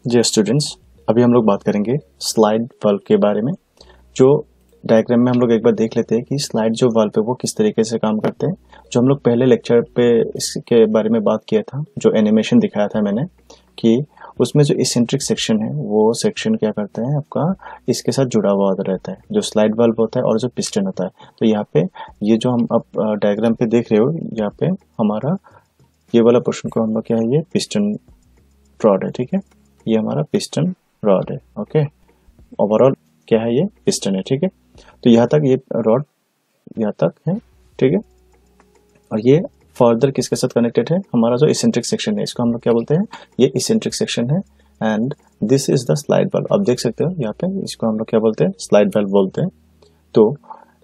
जी students, अभी हम लोग बात करेंगे स्लाइड बल्ब के बारे में। जो डायग्राम में हम लोग एक बार देख लेते हैं कि स्लाइड जो बल्ब है वो किस तरीके से काम करते हैं। जो हम लोग पहले लेक्चर पे इसके बारे में बात किया था, जो एनिमेशन दिखाया था मैंने, कि उसमें जो इसेंट्रिक सेक्शन है वो सेक्शन क्या करता है, आपका इसके साथ जुड़ा हुआ रहता है, जो स्लाइड बल्ब होता है और जो पिस्टन होता है। तो यहाँ पे ये जो हम अब डायग्राम पे देख रहे हो, यहाँ पे हमारा ये वाला पोर्शन को हम लोग क्या है, ये पिस्टन रॉड है, ठीक है। ये हमारा पिस्टन रॉड है, ओके। ओवरऑल क्या है, ये पिस्टन है, ठीक है। तो यहाँ तक ये रॉड यहाँ तक है, ठीक है। और ये फर्दर किसके साथ कनेक्टेड है, हमारा जो इसेंट्रिक सेक्शन है, इसको हम लोग क्या बोलते हैं, ये इसेंट्रिक सेक्शन है। And this is the slide bulb. आप देख सकते हो यहाँ पे, इसको हम लोग क्या बोलते हैं, स्लाइड बल्ब बोलते हैं। तो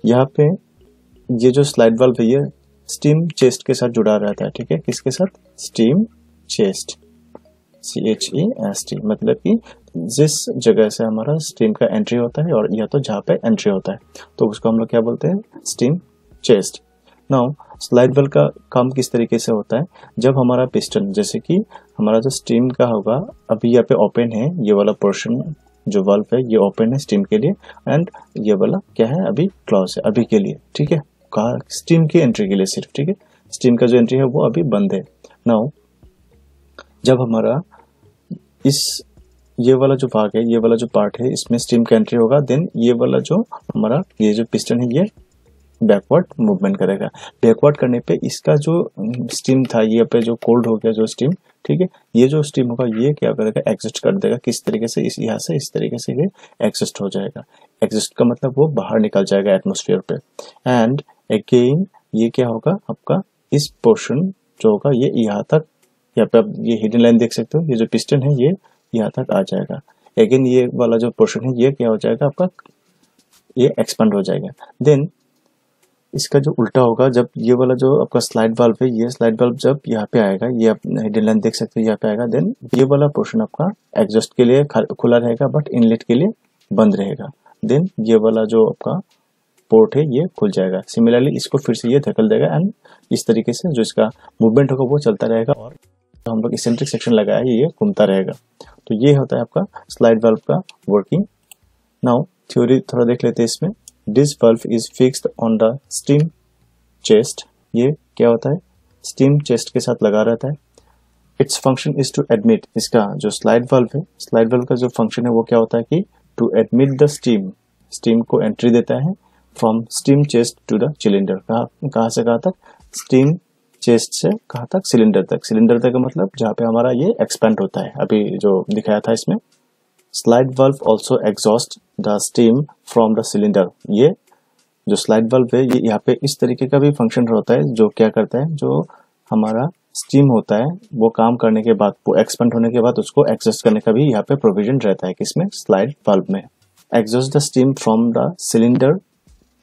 यहाँ पे ये जो स्लाइड बल्ब है, ये स्टीम चेस्ट के साथ जुड़ा रहता है, ठीक है। किसके साथ, स्टीम चेस्ट, CHEST, मतलब कि जिस जगह से हमारा स्टीम का एंट्री होता है और या तो जहाँ पे एंट्री होता है, तो उसको हम लोग क्या बोलते हैं, steam chest. Now slide bulb का काम किस तरीके से होता है, जब हमारा पिस्टन, जैसे कि हमारा जो स्टीम का होगा, अभी यहाँ पे ओपन है, ये वाला पोर्शन जो बल्ब है ये ओपन है स्टीम के लिए, एंड ये वाला क्या है, अभी क्लोज है अभी के लिए, ठीक है। कहा, स्टीम की एंट्री के लिए सिर्फ, ठीक है। स्टीम का जो एंट्री है वो अभी बंद है। नाउ जब हमारा इस ये वाला जो भाग है, ये वाला जो पार्ट है, इसमें स्टीम का एंट्री होगा, देन ये वाला जो हमारा ये जो पिस्टन है ये बैकवर्ड मूवमेंट करेगा। बैकवर्ड करने पे इसका जो स्टीम था, ये पे जो कोल्ड हो गया जो स्टीम, ठीक है, ये जो स्टीम होगा ये क्या करेगा, एग्जिस्ट कर देगा। किस तरीके से, इस यहाँ से इस तरीके से ये एग्जिस्ट हो जाएगा। एग्जिस्ट का मतलब वो बाहर निकल जाएगा एटमोस्फेयर पे। एंड अगेन ये क्या होगा, आपका इस पोर्शन जो होगा ये यहाँ तक, यहाँ पे आप ये हिडन लाइन देख सकते हो, ये जो पिस्टन है ये यहाँ तक आ जाएगा। अगेन ये वाला जो पोर्शन है ये क्या हो जाएगा, आपका ये एक्सपेंड हो जाएगा। देन इसका जो उल्टा होगा, जब ये वाला जो आपका स्लाइड बल्ब है, ये स्लाइड बल्ब जब यहाँ पे आएगा, ये आप हिडन लाइन देख सकते हो यहाँ पे आएगा, देन ये वाला पोर्शन आपका एग्जॉस्ट के लिए खुला रहेगा बट इनलेट के लिए बंद रहेगा। देन ये वाला जो आपका पोर्ट है ये खुल जाएगा। सिमिलरली इसको फिर से ये धकेल देगा एंड इस तरीके से जो इसका मूवमेंट होगा वो चलता रहेगा, और तो हम लोग इसेंट्रिक सेक्शन लगाया है ये घूमता रहेगा। तो ये होता है आपका स्लाइड बल्ब का वर्किंग। नाउ थ्योरी थोड़ा देख लेते हैं इसमें। This bulb is fixed on the steam chest. ये क्या होता है, स्टीम चेस्ट के साथ लगा रहता है। Its function is to admit, इसका जो स्लाइड बल्ब है, स्लाइड बल्ब का जो फंक्शन है वो क्या होता है कि to admit the steam, steam को एंट्री देता है from steam chest to the cylinder. कहाँ से कहाँ तक, स्टीम चेस्ट से कहाँ तक, सिलेंडर तक। सिलेंडर तक का मतलब जहाँ पे हमारा ये एक्सपेंड होता है, अभी जो दिखाया था इसमें। Slide bulb also exhaust the steam from the cylinder. ये जो स्लाइड बल्ब है ये यहाँ पे इस तरीके का भी फंक्शन होता है, जो क्या करता है, जो हमारा स्टीम होता है वो काम करने के बाद, वो एक्सपेंड होने के बाद उसको एग्जॉस्ट करने का भी यहाँ पे प्रोविजन रहता है, किसमें, स्लाइड बल्ब में। Exhaust the steam from the cylinder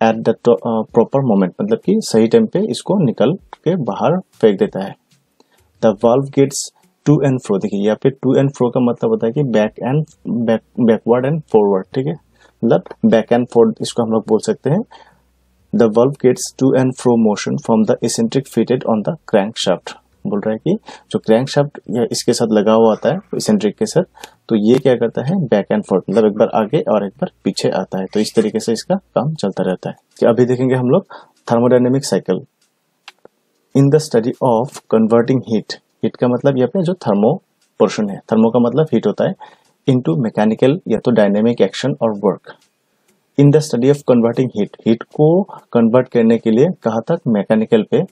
at the proper moment, मतलब कि सही टाइम पे इसको निकल के बाहर फेंक देता है। The valve gets to and fro. देखिए यहाँ पे टू एंड फ्रो का मतलब होता है कि बैकवर्ड एंड फॉरवर्ड, ठीक है, मतलब बैक एंड फोर्थ इसको हम लोग बोल सकते हैं। The valve gets to and fro motion from the eccentric fitted on the crank shaft. बोल रहा है कि जो क्रैंक शाफ्ट इसके साथ लगा हुआ आता है इसेंट्रिक के साथ, तो ये क्या करता है, बैक एंड फोर्थ, मतलब एक बार आगे और एक बार पीछे आता है। तो इस तरीके से इसका काम चलता रहता है। तो अभी देखेंगे हम लोग thermodynamic cycle. In the study of converting heat, heat का मतलब यहाँ पे जो थर्मो पोर्शन है, थर्मो का मतलब हीट होता है, इनटू मैकेनिकल या तो डायनेमिक एक्शन और work. In the study of converting heat, heat को कन्वर्ट करने के लिए कहाँ तक, मैकेनिकल पे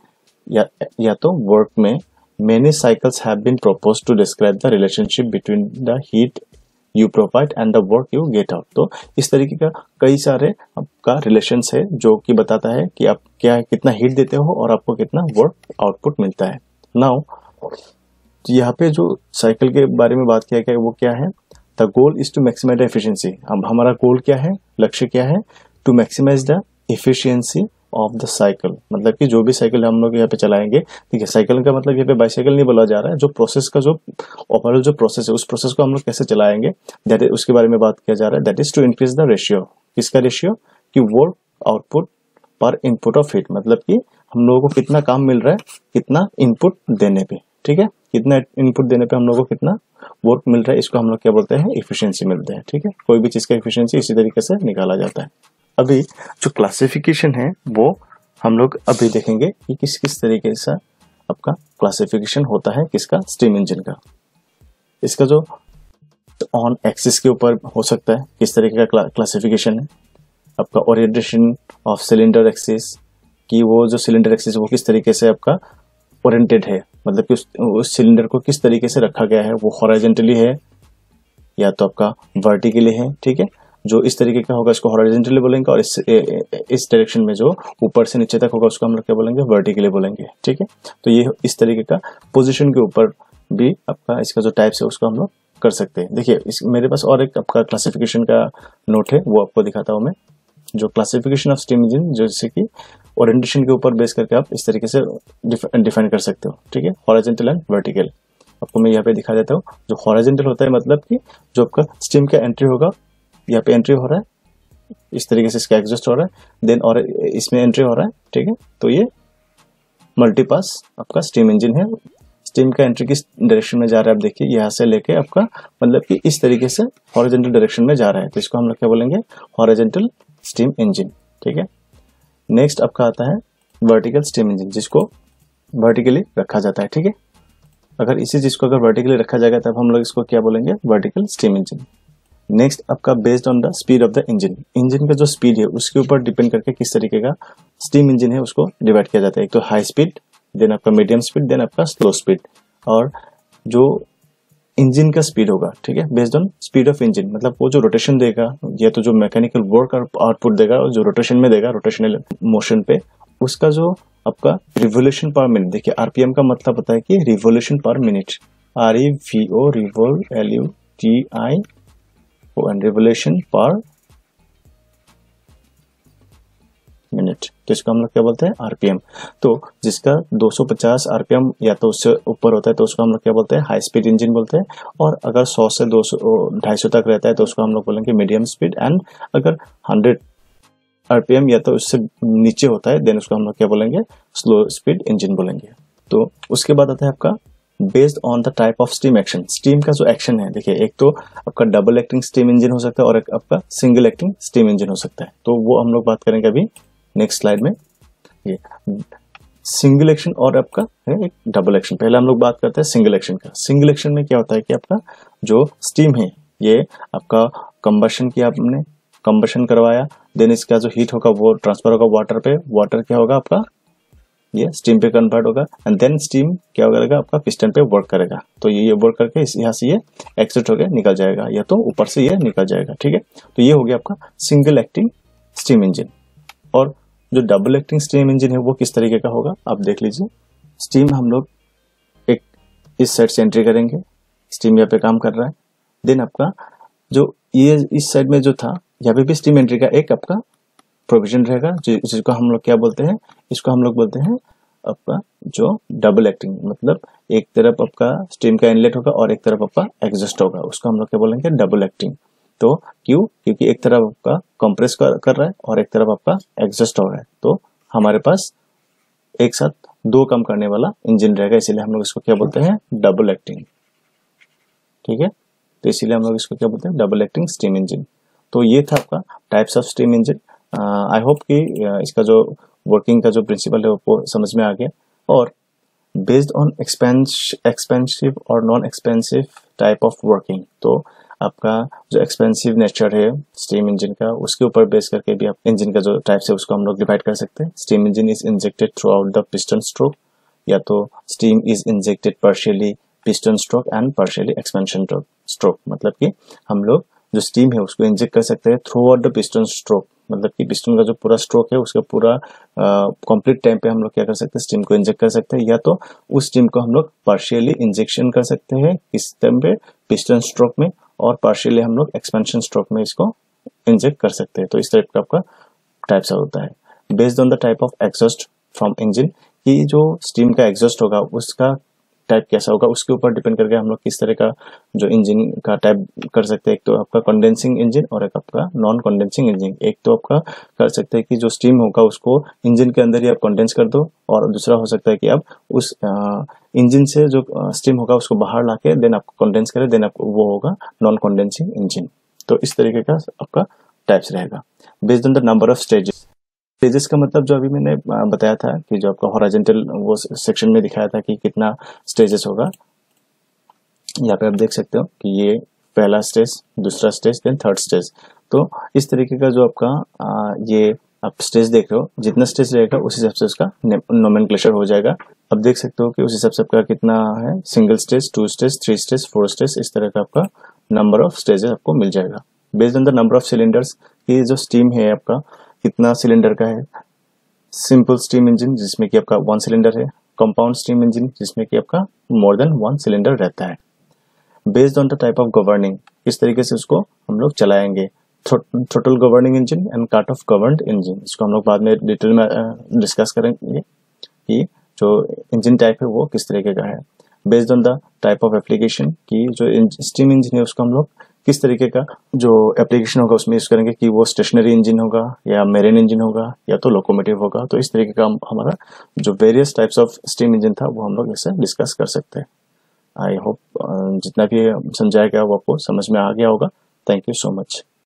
या तो वर्क में। Many cycles have been proposed to describe the relationship between the heat you provide and the work you get out. तो इस तरीके का कई सारे आपका रिलेशंस है जो कि बताता है कि आप क्या कितना हीट देते हो और आपको कितना वर्क आउटपुट मिलता है। नाउ यहाँ पे जो साइकिल के बारे में बात किया गया वो क्या है, the goal is to maximise the efficiency. अब हमारा गोल क्या है, लक्ष्य क्या है, to maximise the efficiency of the cycle. मतलब कि जो भी साइकिल हम लोग यहाँ पे चलाएंगे, ठीक है, साइकिल का मतलब यहाँ पे बाइसाइकिल नहीं बोला जा रहा है, जो प्रोसेस का जो ओवरऑल जो प्रोसेस है उस प्रोसेस को हम लोग कैसे चलाएंगे, दैट इज उसके बारे में बात किया जा रहा है। That is to increase the ratio. किसका रेशियो, कि वर्क आउटपुट पर इनपुट ऑफ हीट, मतलब कि हम लोगों को कितना काम मिल रहा है कितना इनपुट देने पे, ठीक है, कितना इनपुट देने पे हम लोग को कितना वर्क मिल रहा है, इसको हम लोग क्या बोलते हैं, इफिशियंसी मिलते हैं। ठीक है, कोई भी चीज का इफिशियंसी इसी तरीके से निकाला जाता है। अभी जो क्लासिफिकेशन है वो हम लोग अभी देखेंगे कि किस किस तरीके से आपका क्लासिफिकेशन होता है किसका, स्टीम इंजन का। इसका जो ऑन एक्सिस के ऊपर हो सकता है, किस तरीके का क्लासिफिकेशन है आपका, ओरिएंटेशन ऑफ सिलेंडर एक्सिस, कि वो जो सिलेंडर एक्सिस वो किस तरीके से आपका ओरिएंटेड है, मतलब कि उस सिलेंडर को किस तरीके से रखा गया है, वो हॉरिजॉन्टली है या तो आपका वर्टिकली है। ठीक है, जो इस तरीके का होगा इसको हॉरिजॉन्टली बोलेंगे, और इस डायरेक्शन में जो ऊपर से नीचे तक होगा उसको हम लोग क्या बोलेंगे, वर्टिकली बोलेंगे। ठीक है, तो ये इस तरीके का पोजीशन के ऊपर भी आपका इसका जो टाइप्स है उसको हम लोग कर सकते हैं। देखिए मेरे पास और एक आपका क्लासिफिकेशन का नोट है, वो आपको दिखाता हूँ मैं। जो क्लासिफिकेशन ऑफ स्टीम इंजन, जैसे कि ओरिएंटेशन के ऊपर बेस करके आप इस तरीके से डिफाइन कर सकते हो। ठीक है, हॉरिजॉन्टल एंड वर्टिकल। आपको मैं यहाँ पे दिखा देता हूँ। जो हॉरिजॉन्टल होता है मतलब कि जो आपका स्टीम का एंट्री होगा, यहाँ पे एंट्री हो रहा है, इस तरीके से इसका एग्जॉस्ट हो रहा है, देन और इसमें एंट्री हो रहा है। ठीक है, तो ये मल्टीपास आपका स्टीम इंजन है। स्टीम का एंट्री किस डायरेक्शन में जा रहा है आप देखिए, यहाँ से लेके आपका मतलब कि इस तरीके से हॉरिजॉन्टल डायरेक्शन में जा रहा है, तो इसको हम लोग क्या बोलेंगे, हॉरिजॉन्टल स्टीम इंजन। ठीक है, नेक्स्ट आपका आता है वर्टिकल स्टीम इंजन, जिसको वर्टिकली रखा जाता है। ठीक है, अगर इसी चीज को अगर वर्टिकली रखा जाएगा तब हम लोग इसको क्या बोलेंगे, वर्टिकल स्टीम इंजन। नेक्स्ट आपका based on the speed of the engine, engine का जो स्पीड है उसके ऊपर डिपेंड करके किस तरीके का स्टीम इंजन है उसको डिवाइड किया जाता है। एक तो हाई स्पीड, देन आपका मीडियम स्पीड, देन आपका स्लो स्पीड। और जो इंजन का स्पीड होगा, ठीक है, based on speed of engine, मतलब वो जो रोटेशन देगा या तो जो मैकेनिकल वर्क आउटपुट देगा, जो रोटेशन में देगा, रोटेशनल मोशन पे, उसका जो आपका रिवोल्यूशन पर मिनट, देखिए आरपीएम का मतलब होता है कि revolution per minute, REVO, रिवोल, LUTIO, and revolution per minute, तो इसको हम लोग क्या बोलते हैं, आरपीएम। तो जिसका 250 आरपीएम या तो उससे ऊपर होता है तो उसको हम लोग क्या बोलते हैं, हाई स्पीड इंजन बोलते हैं। और अगर 100 से 200 250 तक रहता है तो उसको हम लोग बोलेंगे मीडियम स्पीड। एंड अगर 100 आरपीएम या तो उससे नीचे होता है देन उसको हम लोग क्या बोलेंगे, स्लो स्पीड इंजन बोलेंगे। तो उसके बाद आता है आपका based on the type of steam action, steam का जो एक्शन है, देखिए एक तो आपका डबल एक्टिंग स्टीम इंजन हो सकता है और एक आपका सिंगल एक्टिंग स्टीम इंजन हो सकता है। तो वो हम लोग बात करेंगे अभी नेक्स्ट स्लाइड में। ये सिंगल एक्शन और आपका है एक डबल एक्शन। पहले हम लोग बात करते हैं सिंगल एक्शन का। सिंगल एक्शन में क्या होता है कि आपका जो स्टीम है ये आपका कंबशन किया, आपने कंबशन करवाया, देन इसका जो हीट होगा वो ट्रांसफर होगा वाटर पे, वाटर क्या होगा आपका ये स्टीम पे कन्वर्ट होगा, एंड देन स्टीम क्या करेगा आपका पिस्टन पे वर्क करेगा। तो ये वर्क करके यहाँ से ये एक्सिट होकर निकल जाएगा या तो ऊपर से ये निकल जाएगा। ठीक है, तो ये हो गया आपका सिंगल एक्टिंग स्टीम इंजन। और जो डबल एक्टिंग स्टीम इंजन है वो किस तरीके का होगा आप देख लीजिए। स्टीम हम लोग एक इस साइड से एंट्री करेंगे, स्टीम यहाँ पे काम कर रहा है, देन आपका जो ये इस साइड में जो था यहाँ पे भी स्टीम एंट्री का एक आपका प्रोविजन रहेगा, जिसको हम लोग क्या बोलते हैं, इसको हम लोग बोलते हैं आपका जो डबल एक्टिंग, मतलब एक तरफ आपका स्टीम का इनलेट होगा और एक तरफ आपका एग्जॉस्ट होगा, उसको हम लोग क्या बोलेंगे, डबल एक्टिंग। तो क्यों, क्योंकि एक तरफ आपका कंप्रेस कर रहा है और एक तरफ आपका एग्जॉस्ट हो रहा है, तो हमारे पास एक साथ दो काम करने वाला इंजन रहेगा, इसीलिए हम लोग इसको क्या बोलते हैं, डबल एक्टिंग। ठीक है, तो इसीलिए हम लोग इसको क्या बोलते हैं, डबल एक्टिंग स्टीम इंजन। तो ये था आपका types of steam engine. I hope कि इसका जो वर्किंग का जो प्रिंसिपल है वो समझ में आ गया। और बेस्ड ऑन एक्सपेंसिव और non expensive type of working, तो आपका जो एक्सपेंसिव नेचर है स्टीम इंजन का उसके ऊपर बेस करके भी आप इंजन का जो टाइप्स है उसको हम लोग डिवाइड कर सकते हैं। Steam engine is injected through out the piston stroke, या तो steam is injected partially piston stroke and partially expansion stroke, मतलब कि हम लोग जो स्टीम है उसको इंजेक्ट कर सकते हैं through out the piston stroke, मतलब कि पिस्टन का जो पूरा स्ट्रोक है उसका पूरा कंप्लीट टाइम पे हम लोग क्या कर सकते हैं, स्टीम को इंजेक्ट कर सकते हैं, या तो उस स्टीम को हम लोग पार्शियली इंजेक्शन कर सकते हैं किस टाइम पे, पिस्टन स्ट्रोक में, और पार्शियली हम लोग एक्सपेंशन स्ट्रोक में इसको इंजेक्ट कर सकते हैं। तो इस टाइप का आपका टाइप्स होता है based on the type of exhaust from engine, कि जो स्टीम का एग्जॉस्ट होगा उसका टाइप कैसा होगा उसके ऊपर डिपेंड करके हम लोग किस तरह का जो इंजन का टाइप कर सकते हैं। एक तो आपका कंडेंसिंग इंजन और एक आपका नॉन कंडेंसिंग इंजन। एक तो आपका कर सकते हैं कि जो स्टीम होगा उसको इंजन के अंदर ही आप कंडेंस कर दो, और दूसरा हो सकता है कि आप उस इंजन से जो स्टीम होगा उसको बाहर लाके देन आपको कंडेंस करें, देन आपको वो होगा नॉन कंडेंसिंग इंजन। तो इस तरीके का आपका टाइप्स रहेगा based on the number of stages. Stages का मतलब जो अभी मैंने बताया था कि जो आपका हॉरिजॉन्टल वो सेक्शन में दिखाया था कि कितना स्टेजेस होगा। यहाँ पे आप देख सकते हो कि ये पहला स्टेज, दूसरा स्टेज, देन थर्ड स्टेज। तो इस तरीके का जो आपका ये आप स्टेज देख रहे हो, जितना स्टेज रहेगा उस हिसाब से उसका नोमेनक्लेचर हो जाएगा। अब देख सकते हो कि उस हिसाब से आपका कितना है, single stage, 2 stage, 3 stage, 4 stage, इस तरह का आपका नंबर ऑफ स्टेजेस आपको मिल जाएगा based on the number of cylinders. कि जो स्टीम है आपका कितना सिलेंडर का है। सिंपल स्टीम इंजन जिसमें कि आपका 1 सिलेंडर है, कंपाउंड स्टीम इंजन जिसमें कि आपका मोर देन 1 सिलेंडर रहता है। Based on the type of governing, इस तरीके से उसको हम लोग चलाएंगे। Throttle governing engine and cut off governed engine, इसको हम लोग बाद में डिटेल में डिस्कस करेंगे कि जो इंजन टाइप है वो किस तरीके का है। Based on the type of application, की जो स्टीम इंजन है उसको हम लोग किस तरीके का जो एप्लीकेशन होगा उसमें यूज करेंगे, कि वो स्टेशनरी इंजन होगा या मेरीन इंजन होगा या तो लोकोमोटिव होगा। तो इस तरीके का हमारा जो various types of steam engine था वो हम लोग इससे डिस्कस कर सकते हैं। आई होप जितना भी समझाया गया वो आपको समझ में आ गया होगा। Thank you so much.